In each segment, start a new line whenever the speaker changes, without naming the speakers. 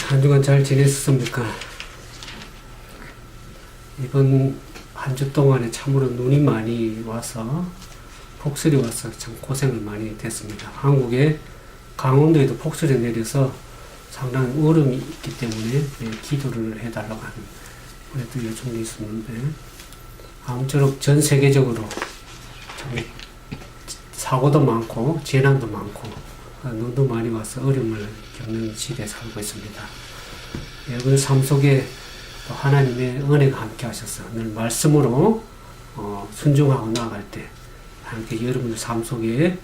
한 주간 잘 지냈습니까? 이번 한 주 동안에 참으로 눈이 많이 와서 폭설이 와서 참 고생을 많이 됐습니다. 한국에 강원도에도 폭설이 내려서 상당히 얼음이 있기 때문에 기도를 해달라고 하는 그래도 요청도 있었는데 아무쪼록 전 세계적으로 참 사고도 많고 재난도 많고 눈도 많이 와서 어려움을 겪는 시대에 살고 있습니다. 여러분의 삶 속에 또 하나님의 은혜가 함께 하셔서 늘 말씀으로 순종하고 나아갈 때 함께 여러분의 삶 속에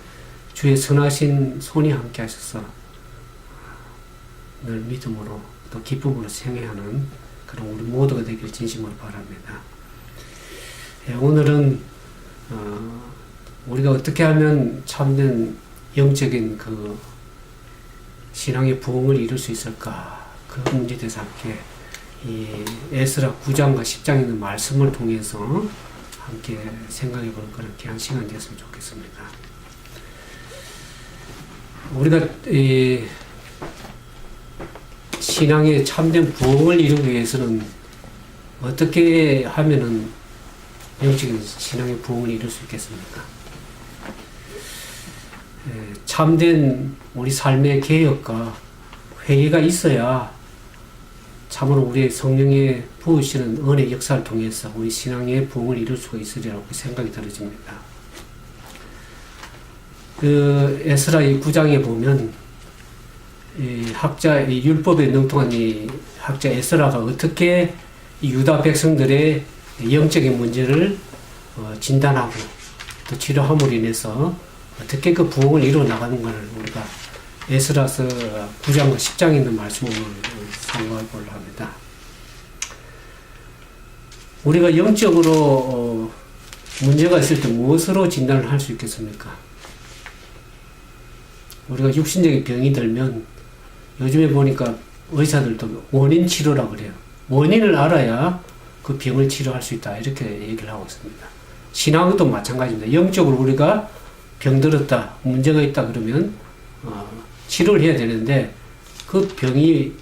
주의 선하신 손이 함께 하셔서 늘 믿음으로 또 기쁨으로 생애하는 그런 우리 모두가 되길 진심으로 바랍니다. 오늘은 우리가 어떻게 하면 참된 영적인 그 신앙의 부흥을 이룰 수 있을까? 그 문제에 대해서 함께 이 에스라 9장과 10장에 있는 말씀을 통해서 함께 생각해 볼 그런 귀한 시간이 됐으면 좋겠습니다. 우리가 이 신앙의 참된 부흥을 이루기 위해서는 어떻게 하면은 영적인 신앙의 부흥을 이룰 수 있겠습니까? 참된 우리 삶의 개혁과 회개가 있어야 참으로 우리의 성령의 부으시는 은혜 역사를 통해서 우리 신앙의 부흥을 이룰 수가 있으리라고 생각이 들어집니다. 그 에스라의 9장에 보면 이 학자, 이 율법에 능통한 이 학자 에스라가 어떻게 이 유다 백성들의 영적인 문제를 진단하고 또 치료함으로 인해서 어떻게 그 부흥을 이루어 나가는 것을 우리가 에스라서 9장과 10장에 있는 말씀을 상고해 보려 합니다. 우리가 영적으로 문제가 있을 때 무엇으로 진단을 할 수 있겠습니까? 우리가 육신적인 병이 들면 요즘에 보니까 의사들도 원인 치료라고 그래요. 원인을 알아야 그 병을 치료할 수 있다 이렇게 얘기를 하고 있습니다. 신앙도 마찬가지입니다. 영적으로 우리가 병들었다, 문제가 있다 그러면 치료를 해야 되는데 그 병이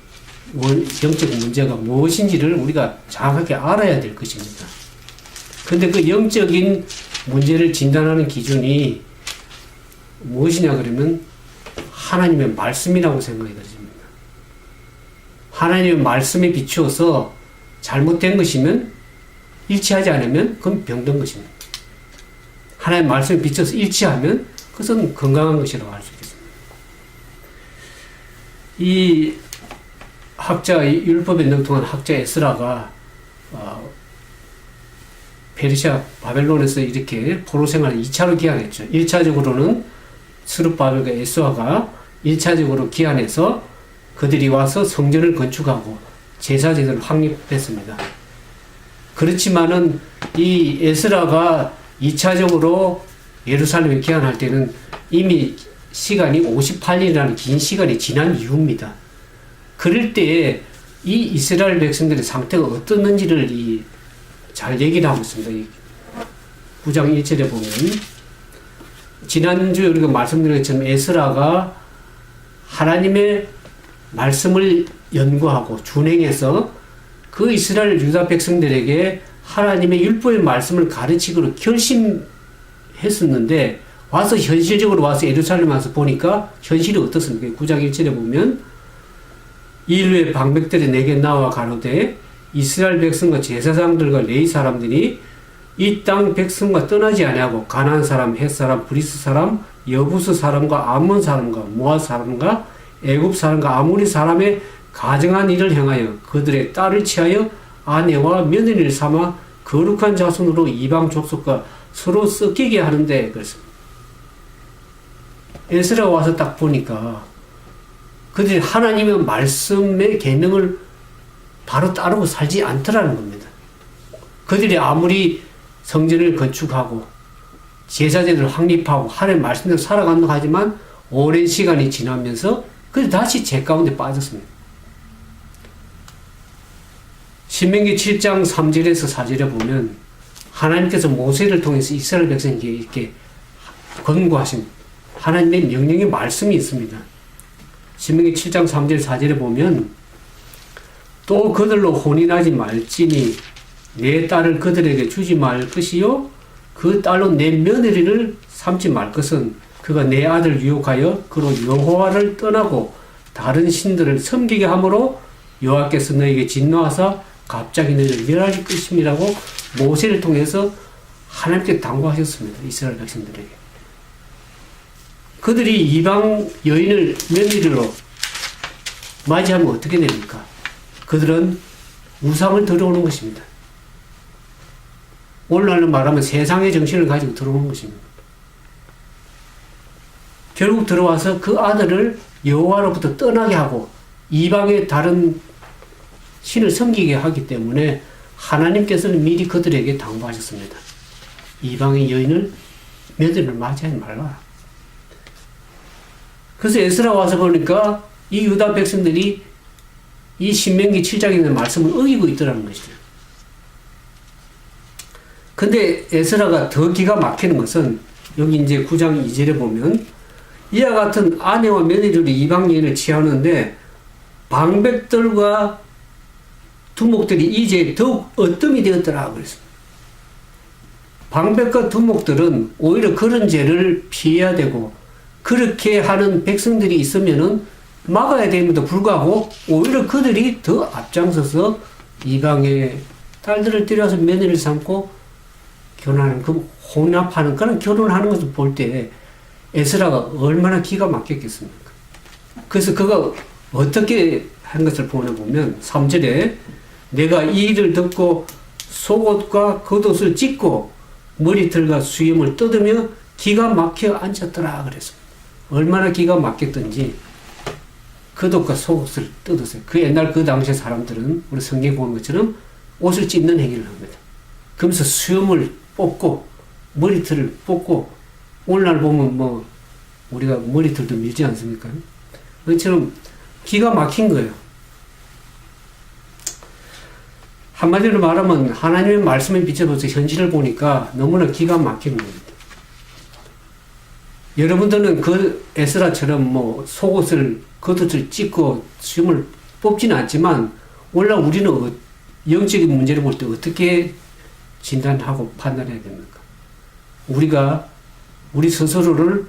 영적 문제가 무엇인지를 우리가 정확하게 알아야 될 것입니다. 그런데 그 영적인 문제를 진단하는 기준이 무엇이냐 그러면 하나님의 말씀이라고 생각이 들어집니다. 하나님의 말씀에 비추어서 잘못된 것이면 일치하지 않으면 그건 병든 것입니다. 하나님의 말씀에 비춰서 일치하면 그것은 건강한 것이라고 할 수 있겠습니다. 이 학자, 율법에 능통한 학자 에스라가 페르시아 바벨론에서 이렇게 포로 생활을 2차로 기한했죠. 1차적으로는 스룹바벨과 에스라가 1차적으로 기한해서 그들이 와서 성전을 건축하고 제사제도를 확립했습니다. 그렇지만은 이 에스라가 2차적으로 예루살렘에 기한할 때는 이미 시간이 58년이라는 긴 시간이 지난 이후입니다. 그럴 때에 이 이스라엘 백성들의 상태가 어떻는지를 잘 얘기를 하고 있습니다. 이 9장 1절에 보면 지난주에 우리가 말씀드린 것처럼 에스라가 하나님의 말씀을 연구하고 준행해서 그 이스라엘 유다 백성들에게 하나님의 율법의 말씀을 가르치기로 결심했었는데 와서 현실적으로 와서 예루살렘 와서 보니까 현실이 어떻습니까? 9장 1절에 보면 이르의 방백들이 내게 나와 가로되 이스라엘 백성과 제사장들과 레위 사람들이 이 땅 백성과 떠나지 아니하고 가나안 사람, 헷 사람, 브리스 사람, 여부스 사람과 암몬 사람과 모압 사람과 애굽 사람과 아모리 사람의 가정한 일을 행하여 그들의 딸을 취하여 아내와 며느리를 삼아 거룩한 자손으로 이방 족속과 서로 섞이게 하는데 그렇습니다. 에스라 와서 딱 보니까 그들이 하나님의 말씀의 계명을 바로 따르고 살지 않더라는 겁니다. 그들이 아무리 성전을 건축하고 제사제를 확립하고 하나님의 말씀대로 살아간다고 하지만 오랜 시간이 지나면서 그들이 다시 죄 가운데 빠졌습니다. 신명기 7장 3절에서 4절에 보면 하나님께서 모세를 통해서 이스라엘 백성에게 이렇게 권고하신 하나님의 명령의 말씀이 있습니다. 신명기 7장 3절 4절에 보면 또 그들로 혼인하지 말지니 내 딸을 그들에게 주지 말 것이요 그 딸로 내 며느리를 삼지 말 것은 그가 내 아들 유혹하여 그로 여호와를 떠나고 다른 신들을 섬기게 함으로 여호와께서 너에게 진노하사 갑자기 너희를 멸할 것임이라고 모세를 통해서 하나님께 당부하셨습니다. 이스라엘 백성들에게. 그들이 이방 여인을 며느리로 맞이하면 어떻게 됩니까? 그들은 우상을 들어오는 것입니다. 오늘날로 말하면 세상의 정신을 가지고 들어오는 것입니다. 결국 들어와서 그 아들을 여호와로부터 떠나게 하고 이방의 다른 신을 섬기게 하기 때문에 하나님께서는 미리 그들에게 당부하셨습니다. 이방의 여인을 며느리를 맞이하지 말라. 그래서 에스라 와서 보니까 이 유다 백성들이 이 신명기 7장에 있는 말씀을 어기고 있더라는 것이죠. 근데 에스라가 더 기가 막히는 것은 여기 이제 9장 2절에 보면 이와 같은 아내와 며느리를 이방 여인을 취하는데 방백들과 두목들이 이제 더욱 어뜸이 되었더라 그랬습니다. 방백과 두목들은 오히려 그런 죄를 피해야 되고 그렇게 하는 백성들이 있으면은 막아야 됨에도 불구하고 오히려 그들이 더 앞장서서 이방의 딸들을 데려와서 며느리를 삼고 결혼하는 그 혼합하는 그런 결혼하는 것을 볼 때 에스라가 얼마나 기가 막혔겠습니까? 그래서 그가 어떻게 한 것을 보면 3절에 내가 이 일을 듣고 속옷과 겉옷을 찢고 머리털과 수염을 뜯으며 기가 막혀 앉았더라 그랬습니다. 얼마나 기가 막혔던지 겉옷과 속옷을 뜯었어요. 그 옛날 그 당시의 사람들은 우리 성경에 보는 것처럼 옷을 찢는 행위를 합니다. 그러면서 수염을 뽑고 머리털을 뽑고 오늘날 보면 뭐 우리가 머리털도 밀지 않습니까? 그처럼 기가 막힌 거예요. 한마디로 말하면 하나님의 말씀에 비춰서 현실을 보니까 너무나 기가 막힌 겁니다. 여러분들은 그 에스라처럼 뭐 속옷을 겉옷을 찢고 수염을 뽑지는 않지만 원래 우리는 영적인 문제를 볼 때 어떻게 진단하고 판단해야 됩니까? 우리가 우리 스스로를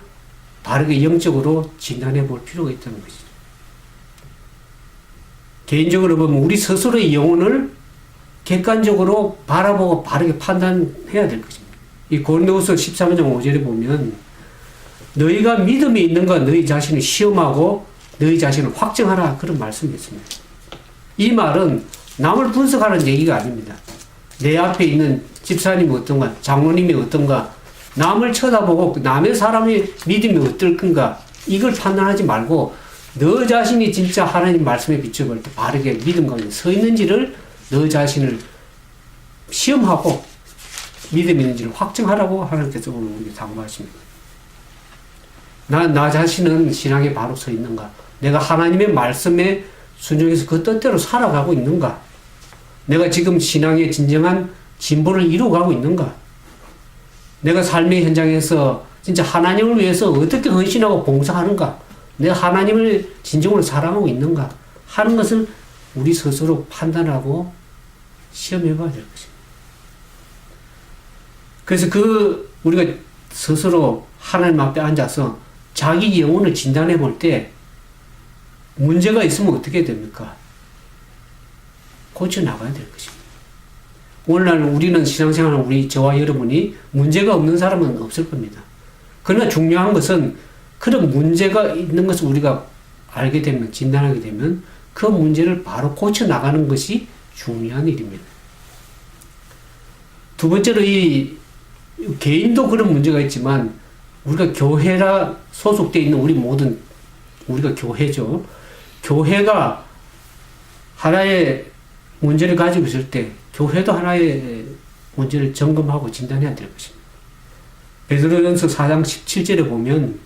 바르게 영적으로 진단해 볼 필요가 있다는 것이죠. 개인적으로 보면 우리 스스로의 영혼을 객관적으로 바라보고 바르게 판단해야 될 것입니다. 이 고린도후서 13장 5절에 보면 너희가 믿음이 있는가 너희 자신을 시험하고 너희 자신을 확정하라 그런 말씀이 있습니다. 이 말은 남을 분석하는 얘기가 아닙니다. 내 앞에 있는 집사님이 어떤가 장로님이 어떤가 남을 쳐다보고 남의 사람의 믿음이 어떨 건가 이걸 판단하지 말고 너 자신이 진짜 하나님 말씀에 비춰볼 때 바르게 믿음 가운데 서 있는지를 너 자신을 시험하고 믿음이 있는지를 확정하라고 하나님께서 오늘 우리에게 당부하십니다. 나 자신은 신앙에 바로 서 있는가? 내가 하나님의 말씀에 순종해서 그 뜻대로 살아가고 있는가? 내가 지금 신앙의 진정한 진보를 이루어가고 있는가? 내가 삶의 현장에서 진짜 하나님을 위해서 어떻게 헌신하고 봉사하는가? 내가 하나님을 진정으로 사랑하고 있는가? 하는 것을 우리 스스로 판단하고 시험해 봐야 될 것입니다. 그래서 우리가 스스로 하나님 앞에 앉아서 자기 영혼을 진단해 볼 때 문제가 있으면 어떻게 됩니까? 고쳐나가야 될 것입니다. 오늘날 우리는 신앙생활은 저와 여러분이 문제가 없는 사람은 없을 겁니다. 그러나 중요한 것은 그런 문제가 있는 것을 우리가 알게 되면, 진단하게 되면 그 문제를 바로 고쳐나가는 것이 중요한 일입니다. 두 번째로 개인도 그런 문제가 있지만 우리가 교회라 소속되어 있는 우리가 교회죠. 교회가 하나의 문제를 가지고 있을 때 교회도 하나의 문제를 점검하고 진단해야 될 것입니다. 베드로전서 4장 17절에 보면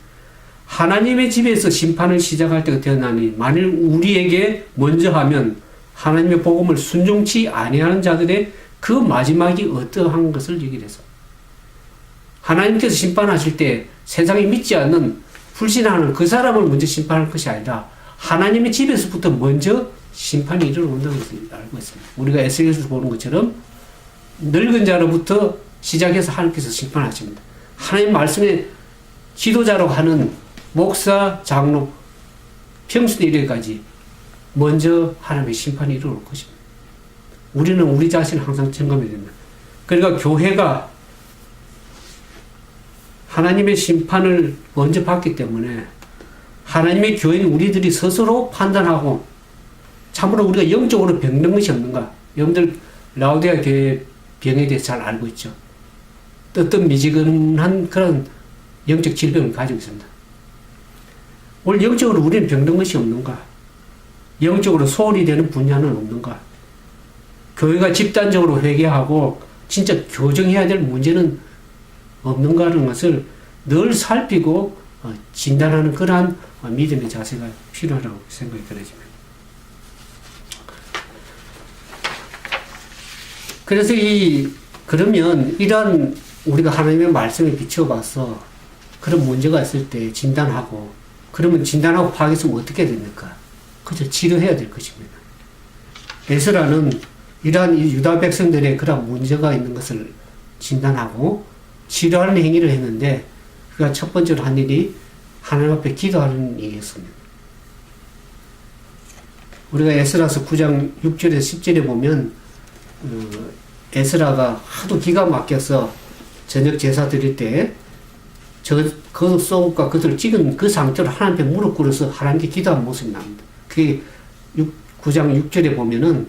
하나님의 집에서 심판을 시작할 때가 되었나니 만일 우리에게 먼저 하면 하나님의 복음을 순종치 아니하는 자들의 그 마지막이 어떠한 것을 얘기를 해서 하나님께서 심판하실 때 세상이 믿지 않는 불신하는 그 사람을 먼저 심판할 것이 아니라 하나님의 집에서부터 먼저 심판이 이르러온다는 것을 알고 있습니다. 우리가 에스겔에서 보는 것처럼 늙은 자로부터 시작해서 하나님께서 심판하십니다. 하나님 말씀의 지도자로 하는 목사, 장로, 평신에 이르기까지 먼저 하나님의 심판이 이르러올 것입니다. 우리는 우리 자신을 항상 점검해야 됩니다. 그러니까 교회가 하나님의 심판을 먼저 받기 때문에 하나님의 교회인 우리들이 스스로 판단하고 참으로 우리가 영적으로 병든 것이 없는가. 여러분들 라오디아 교회 병에 대해서 잘 알고 있죠. 뜨뜻미지근한 그런 영적 질병을 가지고 있습니다. 오늘 영적으로 우리는 병든 것이 없는가? 영적으로 소홀히 되는 분야는 없는가? 교회가 집단적으로 회개하고 진짜 교정해야 될 문제는 없는가 하는 것을 늘 살피고 진단하는 그러한 믿음의 자세가 필요하다고 생각이 들어집니다. 그래서 그러면 이러한 우리가 하나님의 말씀에 비춰봐서 그런 문제가 있을 때 진단하고, 그러면 진단하고 파악했으면 어떻게 해야 됩니까? 그저 치료해야 될 것입니다. 에스라는 이러한 유다 백성들의 그런 문제가 있는 것을 진단하고 치료하는 행위를 했는데, 그가 첫 번째로 한 일이 하나님 앞에 기도하는 일이었습니다. 우리가 에스라서 9장 6절에서 10절에 보면 에스라가 하도 기가 막혀서 저녁 제사 드릴 때 거듭 속과 그들을 찍은 그 상태로 하나님 앞에 무릎 꿇어서 하나님께 기도한 모습이 나옵니다. 그게 9장 6절에 보면은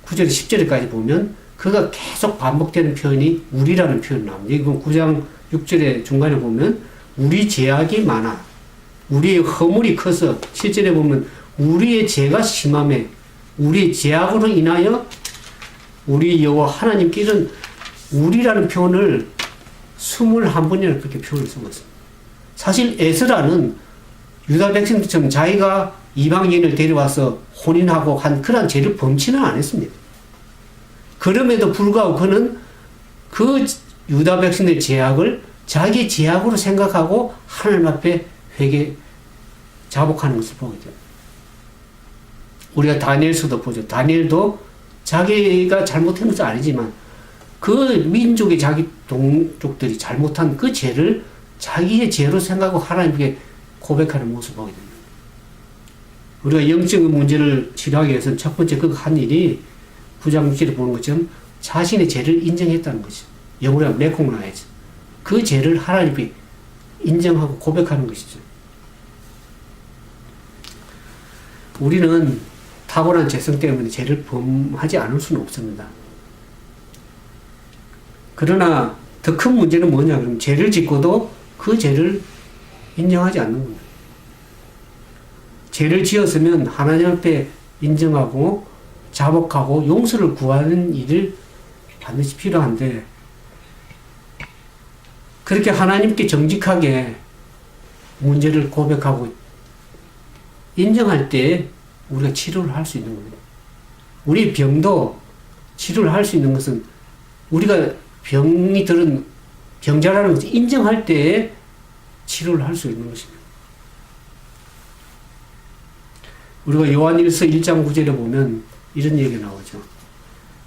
9절 10절까지 보면 그가 계속 반복되는 표현이 우리라는 표현이 나옵니다. 이건 9장 6절의 중간에 보면 우리 죄악이 많아, 우리의 허물이 커서, 7절에 보면 우리의 죄가 심함에 우리의 죄악으로 인하여 우리 여호와 하나님께 이런 우리라는 표현을 21번이나 그렇게 표현을 쓰고 있습니다. 사실 에스라는 유다 백성들처럼 자기가 이방인을 데려와서 혼인하고 한 그런 죄를 범치는 안 했습니다. 그럼에도 불구하고 그는 그 유다 백성들의 죄악을 자기 죄악으로 생각하고 하나님 앞에 자복하는 것을 보게 됩니다. 우리가 다니엘서도 보죠. 다니엘도 자기가 잘못한 것은 아니지만 그 민족의 자기 동족들이 잘못한 그 죄를 자기의 죄로 생각하고 하나님께 고백하는 모습을 보게 됩니다. 우리가 영적 문제를 치료하기 위해서는 첫 번째 그 한 일이 9장 6절에 보는 것처럼 자신의 죄를 인정했다는 것이죠. 영어로 하면 recognize. 그 죄를 하나님께 인정하고 고백하는 것이죠. 우리는 탁월한 죄성 때문에 죄를 범하지 않을 수는 없습니다. 그러나 더 큰 문제는 뭐냐 그러면 죄를 짓고도 그 죄를 인정하지 않는 겁니다. 죄를 지었으면 하나님 앞에 인정하고 자복하고 용서를 구하는 일을 반드시 필요한데, 그렇게 하나님께 정직하게 문제를 고백하고 인정할 때 우리가 치료를 할 수 있는 겁니다. 우리 병도 치료를 할 수 있는 것은 우리가 병이 들은 병자라는 것을 인정할 때에 치료를 할 수 있는 것입니다. 우리가 요한일서 1장 9절에 보면 이런 얘기가 나오죠.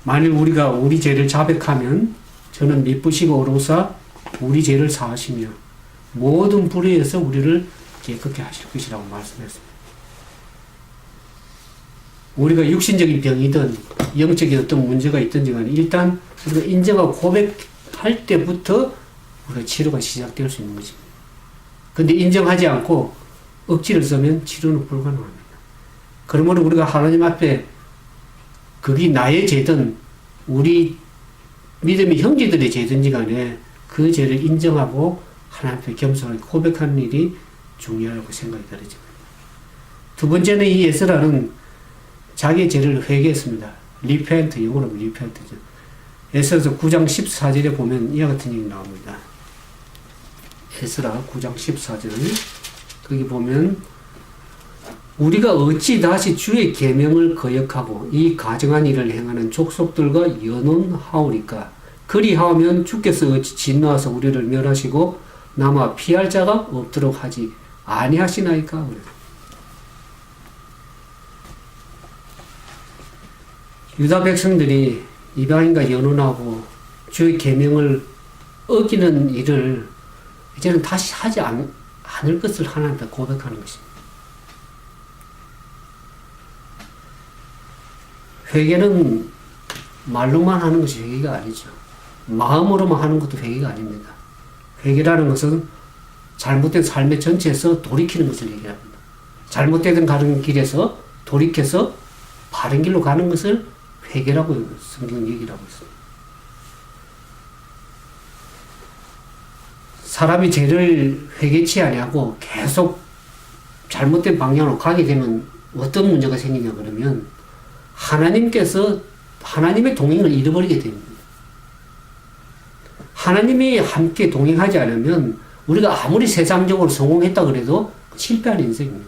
만일 우리가 우리 죄를 자백하면 저는 미쁘시고 어루사 우리 죄를 사하시며 모든 불의에서 우리를 깨끗게 하실 것이라고 말씀했습니다. 우리가 육신적인 병이든 영적인 어떤 문제가 있든지 간에 일단 우리가 인정하고 고백할 때부터 우리가 치료가 시작될 수 있는 것입니다. 근데 인정하지 않고 억지를 쓰면 치료는 불가능합니다. 그러므로 우리가 하나님 앞에 그게 나의 죄든 우리 믿음의 형제들의 죄든지 간에 그 죄를 인정하고 하나님 앞에 겸손하게 고백하는 일이 중요하다고 생각이 들어집니다. 두 번째는 이 에스라는 자기의 죄를 회개했습니다. repent, 영어로 repent죠. 에스라서 9장 14절에 보면 이와 같은 얘기 나옵니다. 에스라 9장 14절 거기 보면 우리가 어찌 다시 주의 계명을 거역하고 이 가증한 일을 행하는 족속들과 연혼하오리까? 그리하면 주께서 어찌 진노하사 우리를 멸하시고 남아 피할 자가 없도록 하지 아니하시나이까? 유다 백성들이 이방인과 연혼하고 주의 계명을 어기는 일을 이제는 다시 하지 않을 것을 하나님께 고백하는 것입니다. 회개는 말로만 하는 것이 회개가 아니죠. 마음으로만 하는 것도 회개가 아닙니다. 회개라는 것은 잘못된 삶의 전체에서 돌이키는 것을 얘기합니다. 잘못되던 가는 길에서 돌이켜서 바른 길로 가는 것을 회개라고 성경은 얘기를 하고 있습니다. 사람이 죄를 회개치 아니하고 계속 잘못된 방향으로 가게 되면 어떤 문제가 생기냐 그러면 하나님께서 하나님의 동행을 잃어버리게 됩니다. 하나님이 함께 동행하지 않으면 우리가 아무리 세상적으로 성공했다 그래도 실패한 인생입니다.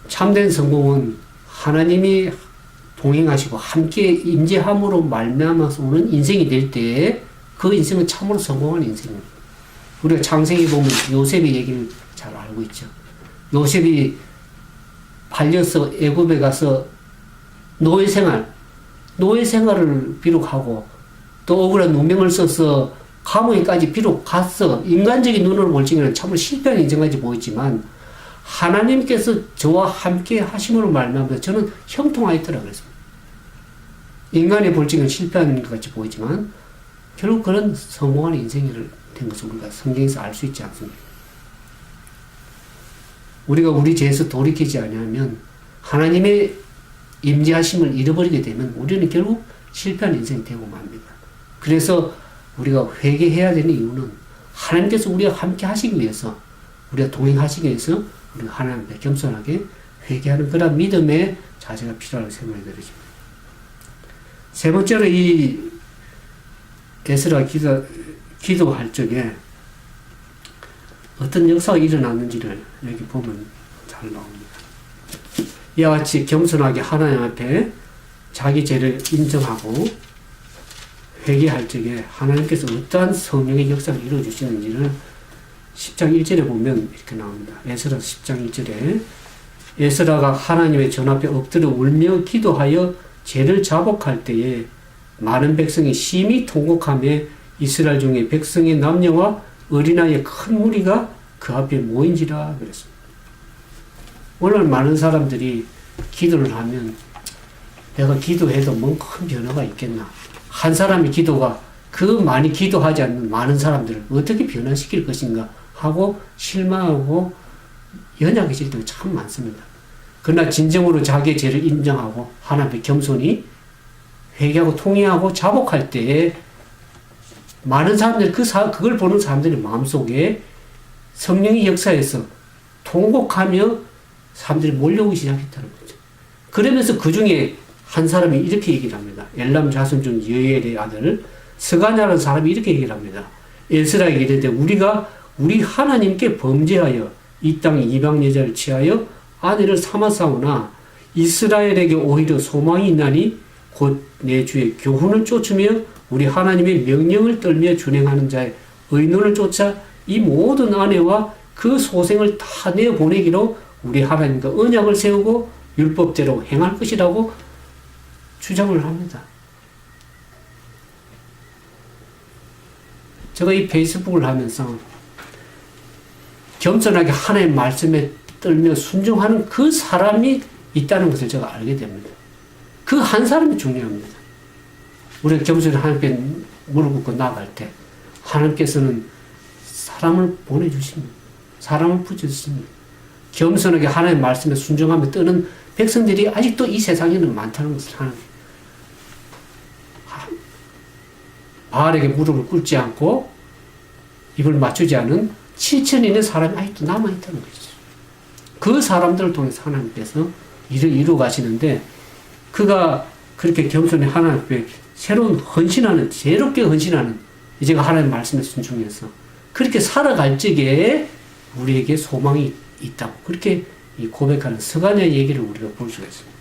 참된 성공은 하나님이 동행하시고 함께 임재함으로 말미암아서 오는 인생이 될 때에 그 인생은 참으로 성공한 인생입니다. 우리가 창세기 보면 요셉의 얘기를 잘 알고 있죠. 요셉이 팔려서 애굽에 가서 노예 생활을 비록 하고 또 억울한 누명을 써서 감옥에까지 비록 갔어. 인간적인 눈으로 볼 적에는 참으로 실패한 인생까지 보였지만 하나님께서 저와 함께 하심으로 말미암아서 저는 형통하였더라 그랬습니다. 인간의 볼 적에는 실패한 것 같이 보이지만 결국 그런 성공한 인생이 된 것을 우리가 성경에서 알 수 있지 않습니까? 우리가 우리 죄에서 돌이키지 아니하면 하나님의 임재하심을 잃어버리게 되면 우리는 결국 실패한 인생이 되고 맙니다. 그래서 우리가 회개해야 되는 이유는 하나님께서 우리와 함께 하시기 위해서, 우리가 동행하시기 위해서 우리가 하나님 앞에 겸손하게 회개하는 그런 믿음의 자세가 필요하다고 생각이 들어집니다. 세 번째로 이 에스라 기도할 적에 어떤 역사가 일어났는지를 여기 보면 잘 나옵니다. 이와 같이 겸손하게 하나님 앞에 자기 죄를 인정하고 회개할 적에 하나님께서 어떠한 성령의 역사를 이루어주시는지를 10장 1절에 보면 이렇게 나옵니다. 에스라 10장 1절에 에스라가 하나님의 전 앞에 엎드려 울며 기도하여 죄를 자복할 때에 많은 백성이 심히 통곡하며 이스라엘 중에 백성의 남녀와 어린아이의 큰 무리가 그 앞에 모인지라 그랬습니다. 오늘 많은 사람들이 기도를 하면 내가 기도해도 뭔 큰 변화가 있겠나. 한 사람의 기도가 그 많이 기도하지 않는 많은 사람들을 어떻게 변화시킬 것인가 하고 실망하고 연약해질 때가 참 많습니다. 그러나 진정으로 자기의 죄를 인정하고 하나님 앞에 겸손히 회개하고 통회하고 자복할 때에 많은 사람들이 그걸 보는 사람들의 마음속에 성령의 역사에서 통곡하며 사람들이 몰려오기 시작했다는 거죠. 그러면서 그 중에 한 사람이 이렇게 얘기를 합니다. 엘람 자손 중 여엘의 아들 스가냐라는 사람이 이렇게 얘기를 합니다. 에스라에게 이르되 우리가 우리 하나님께 범죄하여 이 땅에 이방 여자를 취하여 아내를 삼았사오나 이스라엘에게 오히려 소망이 있나니 곧 내 주의 교훈을 쫓으며 우리 하나님의 명령을 떨며 준행하는 자의 의논을 쫓아 이 모든 아내와 그 소생을 다 내보내기로 우리 하나님과 언약을 세우고 율법대로 행할 것이라고 주장을 합니다. 제가 이 페이스북을 하면서 겸손하게 하나님의 말씀에 떨며 순종하는 그 사람이 있다는 것을 제가 알게 됩니다. 그 한 사람이 중요합니다. 우리가 겸손히 하나님께 무릎 꿇고 나아갈 때 하나님께서는 사람을 보내주십니다. 사람을 붙여주십니다. 겸손하게 하나님의 말씀에 순종하며 뜨는 백성들이 아직도 이 세상에는 많다는 것을 하나님 바알에게 무릎을 꿇지 않고 입을 맞추지 않은 7천인의 사람이 아직도 남아있다는 것이죠. 그 사람들을 통해서 하나님께서 일을 이루어 가시는데 그가 그렇게 겸손히 하나님 앞에 새로운 헌신하는, 새롭게 헌신하는 이제가 하나님의 말씀에 순종해서 그렇게 살아갈 적에 우리에게 소망이 있다고 그렇게 고백하는 스가랴의 얘기를 우리가 볼 수가 있습니다.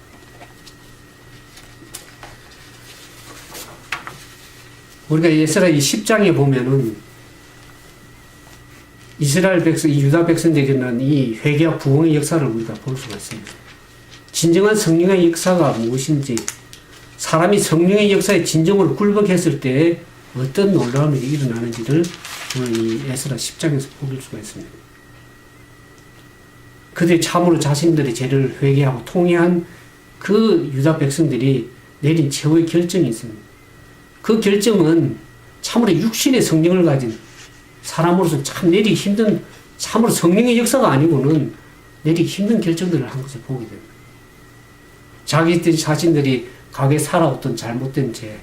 우리가 에스라 이 10장에 보면은 이스라엘 백성, 이 유다 백성들에게는 이 회개와 부흥의 역사를 우리가 볼 수가 있습니다. 진정한 성령의 역사가 무엇인지, 사람이 성령의 역사에 진정으로 굴복했을 때 어떤 놀라운 일이 일어나는지를 오늘 이 에스라 10장에서 보길 수가 있습니다. 그들이 참으로 자신들의 죄를 회개하고 통회한 그 유다 백성들이 내린 최후의 결정이 있습니다. 그 결정은 참으로 육신의 성령을 가진 사람으로서 참 내리기 힘든, 참으로 성령의 역사가 아니고는 내리기 힘든 결정들을 한 것을 보게 됩니다. 자기들 자신들이 과거에 살아왔던 잘못된 죄,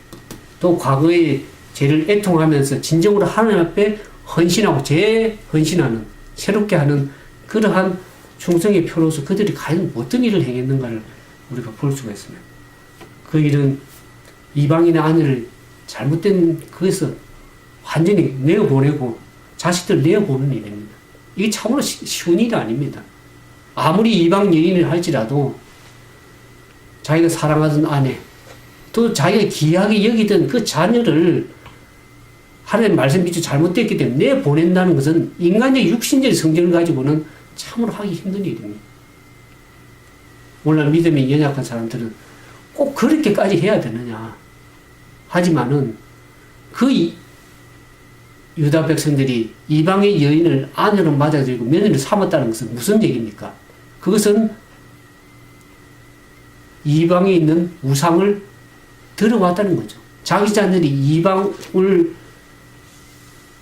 또 과거의 죄를 애통하면서 진정으로 하나님 앞에 헌신하고 재헌신하는, 새롭게 하는 그러한 충성의 표로서 그들이 과연 어떤 일을 행했는가를 우리가 볼 수가 있습니다. 그 일은 이방인의 아내를 잘못된 그에서 완전히 내어보내고 자식들 내어보는 일입니다. 이게 참으로 쉬운 일이 아닙니다. 아무리 이방 여인을 할지라도 자기가 사랑하던 아내, 또 자기가 귀하게 여기던 그 자녀를 하나님 말씀 비추 잘못됐기 때문에 내보낸다는 것은 인간적 육신적 성질을 가지고는 참으로 하기 힘든 일입니다. 물론 믿음이 연약한 사람들은 꼭 그렇게까지 해야 되느냐. 하지만은 그 유다 백성들이 이방의 여인을 아내로 맞아들이고 며느리를 삼았다는 것은 무슨 얘기입니까? 그것은 이방에 있는 우상을 들어왔다는 거죠. 자기 자녀들이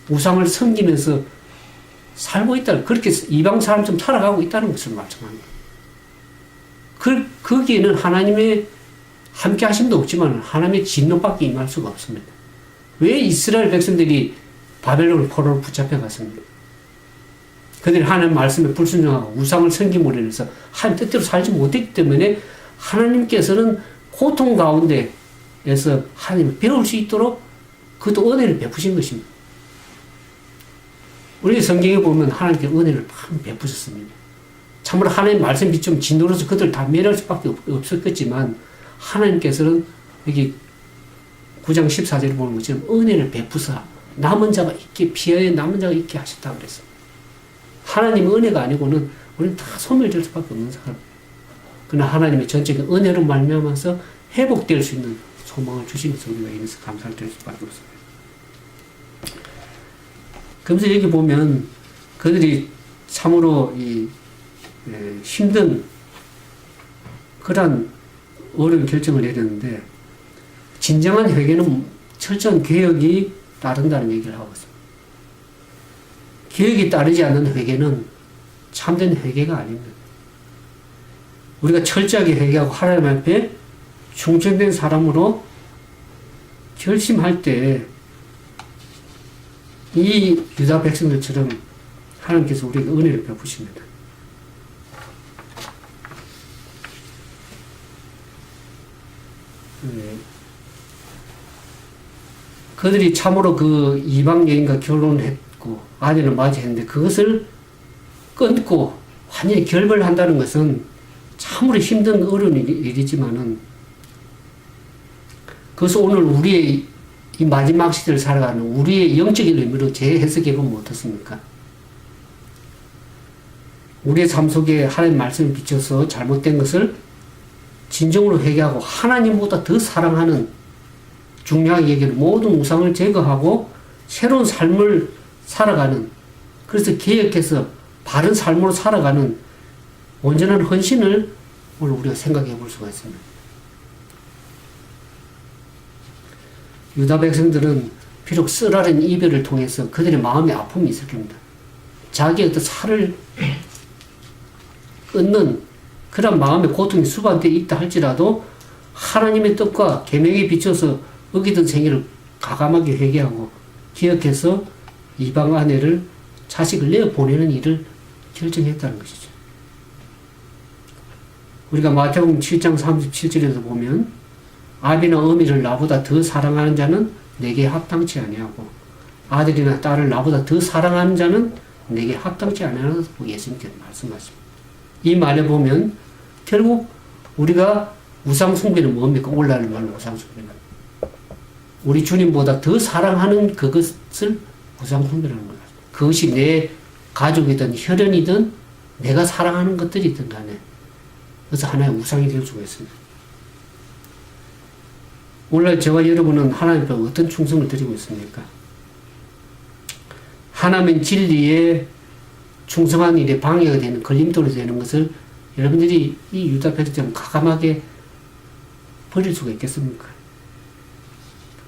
우상을 섬기면서 살고 있다. 그렇게 이방 사람처럼 살아가고 있다는 것을 말씀합니다. 거기에는 하나님의 함께 하심도 없지만 하나님의 진노밖에 임할 수가 없습니다. 왜 이스라엘 백성들이 바벨론 포로로 붙잡혀 갔습니까? 그들이 하나님 말씀에 불순종하고 우상을 섬김으로 인해서 하나님 뜻대로 살지 못했기 때문에 하나님께서는 고통 가운데에서 하나님을 배울 수 있도록 그것도 은혜를 베푸신 것입니다. 우리 성경에 보면 하나님께 은혜를 많이 베푸셨습니다. 참으로 하나님 말씀 비추면 진노로서 그들 다 멸할 수밖에 없었겠지만 하나님께서는 여기 9장 14절에 보는 것처럼 은혜를 베푸사 남은 자가 있게 피하여 남은 자가 있게 하셨다고 그랬어요. 하나님의 은혜가 아니고는 우리는 다 소멸될 수밖에 없는 사람. 그러나 하나님의 전적인 은혜로 말미암아서 회복될 수 있는 소망을 주시면서 우리가 인해서 감사를 드릴 수밖에 없습니다. 그러면서 여기 보면 그들이 참으로 힘든 그런 어려운 결정을 내렸는데 진정한 회개는 철저한 개혁이 따른다는 얘기를 하고 있습니다. 개혁이 따르지 않는 회개는 참된 회개가 아닙니다. 우리가 철저하게 회개하고 하나님 앞에 충성된 사람으로 결심할 때 이 유다 백성들처럼 하나님께서 우리에게 은혜를 베푸십니다. 그들이 참으로 그 이방 여인과 결혼했고 아내를 맞이했는데 그것을 끊고 완전히 결별한다는 것은 참으로 힘든 어려운 일이지만은 그것을 오늘 우리의 이 마지막 시대를 살아가는 우리의 영적인 의미로 재해석해 보면 어떻습니까? 우리의 삶 속에 하나님 말씀을 비춰서 잘못된 것을 진정으로 회개하고 하나님보다 더 사랑하는 중요하게 얘기하는 모든 우상을 제거하고 새로운 삶을 살아가는 그래서 개혁해서 바른 삶으로 살아가는 온전한 헌신을 오늘 우리가 생각해 볼 수가 있습니다. 유다 백성들은 비록 쓰라린 이별을 통해서 그들의 마음의 아픔이 있을 겁니다. 자기의 어떤 살을 끊는 그런 마음의 고통이 수반되어 있다 할지라도 하나님의 뜻과 계명에 비춰서 어기던 생애를 가감하게 회개하고 기억해서 이방 아내를 자식을 내어 보내는 일을 결정했다는 것이죠. 우리가 마태복음 7장 37절에서 보면 아비나 어미를 나보다 더 사랑하는 자는 내게 합당치 아니하고 아들이나 딸을 나보다 더 사랑하는 자는 내게 합당치 아니하라고 예수님께서 말씀하십니다. 이 말에 보면 결국 우리가 우상 숭배는 뭡니까? 올라가는 말로 우상 숭배는 우리 주님보다 더 사랑하는 그것을 우상 숭배라는 거예요. 그것이 내 가족이든 혈연이든 내가 사랑하는 것들이든 간에 그래서 하나의 우상이 될 수가 있습니다. 오늘 저와 여러분은 하나님 앞에 어떤 충성을 드리고 있습니까? 하나님 진리에 충성한 일에 방해가 되는, 걸림돌이 되는 것을 여러분들이 이 유다 패드처럼 과감하게 버릴 수가 있겠습니까?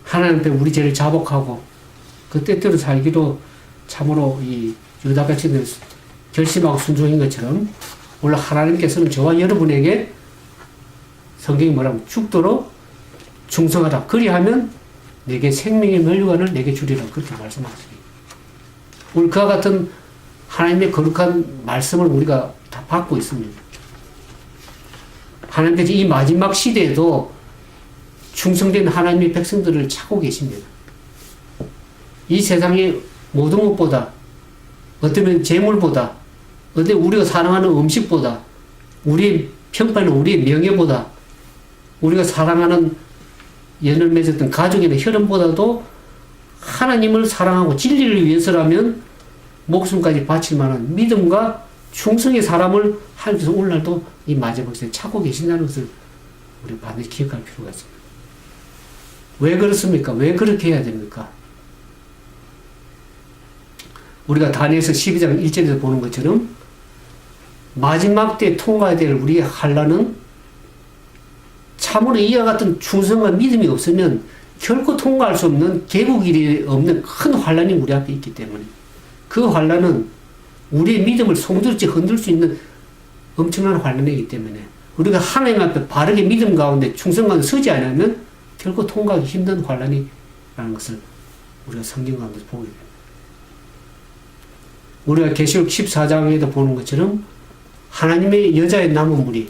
하나님 앞에 우리 죄를 자복하고 그 때대로 살기로 참으로 이 유다 패드는 결심하고 순종인 것처럼 오늘 하나님께서는 저와 여러분에게 성경이 뭐라고 죽도록 충성하라. 그리하면 내게 생명의 면류관을 내게 주리라. 그렇게 말씀하십니다. 오늘 그와 같은 하나님의 거룩한 말씀을 우리가 다 받고 있습니다. 하나님께서 이 마지막 시대에도 충성된 하나님의 백성들을 찾고 계십니다. 이 세상의 모든 것보다, 어쩌면 재물보다, 어때 우리가 사랑하는 음식보다, 우리의 평판은 우리의 명예보다, 우리가 사랑하는 연을 맺었던 가족이나 혈연보다도 하나님을 사랑하고 진리를 위해서라면 목숨까지 바칠 만한 믿음과 충성의 사람을 하나님께서 오늘날도 이 마지막 시대에 찾고 계신다는 것을 우리 반드시 기억할 필요가 있습니다. 왜 그렇습니까? 왜 그렇게 해야 됩니까? 우리가 다니엘서 12장 1절에서 보는 것처럼 마지막 때 통과해야 될 우리의 환난은 참으로 이와 같은 충성과 믿음이 없으면 결코 통과할 수 없는 계곡이 없는 큰 환난이 우리 앞에 있기 때문에 그 환난은 우리의 믿음을 송두리째 흔들 수 있는 엄청난 환난이기 때문에 우리가 하나님 앞에 바르게 믿음 가운데 충성 가운데 서지 않으면 결코 통과하기 힘든 환난이라는 것을 우리가 성경 가운데 보게 됩니다. 우리가 계시록 14장에도 보는 것처럼 하나님의 여자의 남은 무리,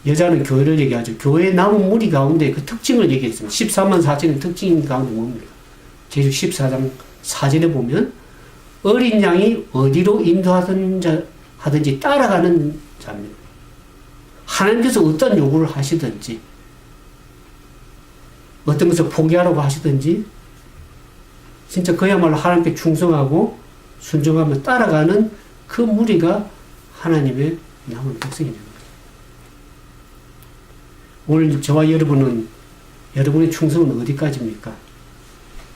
여자는 교회를 얘기하죠. 교회의 남은 무리 가운데 그 특징을 얘기했습니다. 13만 4천의 특징 가운데 뭡니까? 계시록 14장 4절에 보면 어린 양이 어디로 인도하든지 따라가는 자입니다. 하나님께서 어떤 요구를 하시든지 어떤 것을 포기하라고 하시든지 진짜 그야말로 하나님께 충성하고 순종하며 따라가는 그 무리가 하나님의 남은 백성입니다. 오늘 저와 여러분은 여러분의 충성은 어디까지입니까?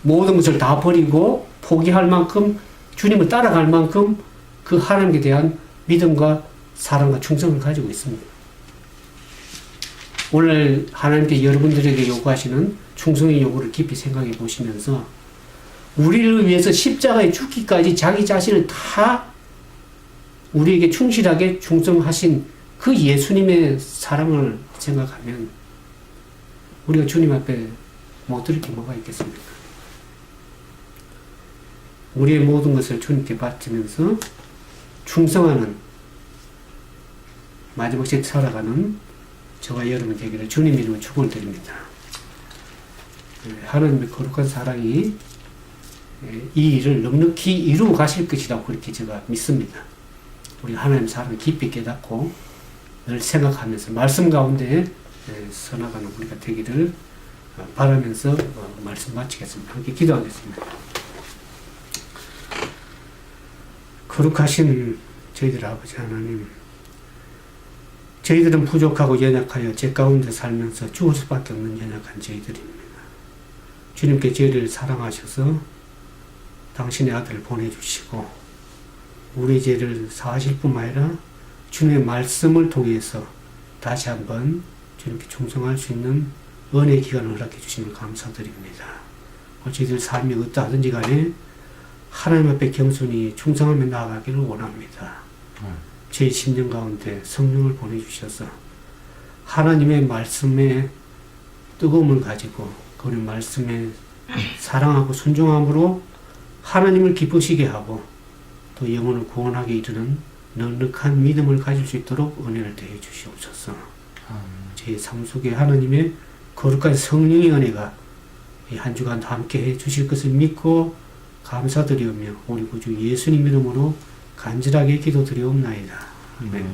모든 것을 다 버리고 포기할 만큼 주님을 따라갈 만큼 그 하나님께 대한 믿음과 사랑과 충성을 가지고 있습니다. 오늘 하나님께 여러분들에게 요구하시는 충성의 요구를 깊이 생각해 보시면서 우리를 위해서 십자가에 죽기까지 자기 자신을 다 우리에게 충실하게 충성하신 그 예수님의 사랑을 생각하면 우리가 주님 앞에 못 드릴 게 뭐가 있겠습니까? 우리의 모든 것을 주님께 바치면서 충성하는 마지막 시대 살아가는 저와 여러분 되기를 주님 이름으로 축원드립니다. 하나님의 거룩한 사랑이 이 일을 넉넉히 이루어 가실 것이라고 그렇게 제가 믿습니다. 우리 하나님 사랑을 깊이 깨닫고 늘 생각하면서 말씀 가운데 서나가는 우리가 되기를 바라면서 말씀 마치겠습니다. 함께 기도하겠습니다. 거룩하신 저희들 아버지 하나님, 저희들은 부족하고 연약하여 죄 가운데 살면서 죽을 수밖에 없는 연약한 저희들입니다. 주님께 저희를 사랑하셔서 당신의 아들을 보내주시고 우리 죄를 사하실 뿐만 아니라 주님의 말씀을 통해서 다시 한번 주님께 충성할 수 있는 은혜의 기간을 허락해 주심을 감사드립니다. 저희들 삶이 어떠하든지 간에 하나님 앞에 겸손히 충성하며 나아가기를 원합니다. 제 심령 가운데 성령을 보내주셔서 하나님의 말씀에 뜨거움을 가지고 그 말씀에 사랑하고 순종함으로 하나님을 기쁘시게 하고 또 영혼을 구원하게 이르는 넉넉한 믿음을 가질 수 있도록 은혜를 더해 주시옵소서. 제 삶 속에 하나님의 거룩한 성령의 은혜가 이 한 주간 함께 해 주실 것을 믿고 감사드리오며 우리 구주 예수님 이름으로 간절하게 기도드리옵나이다. 아멘.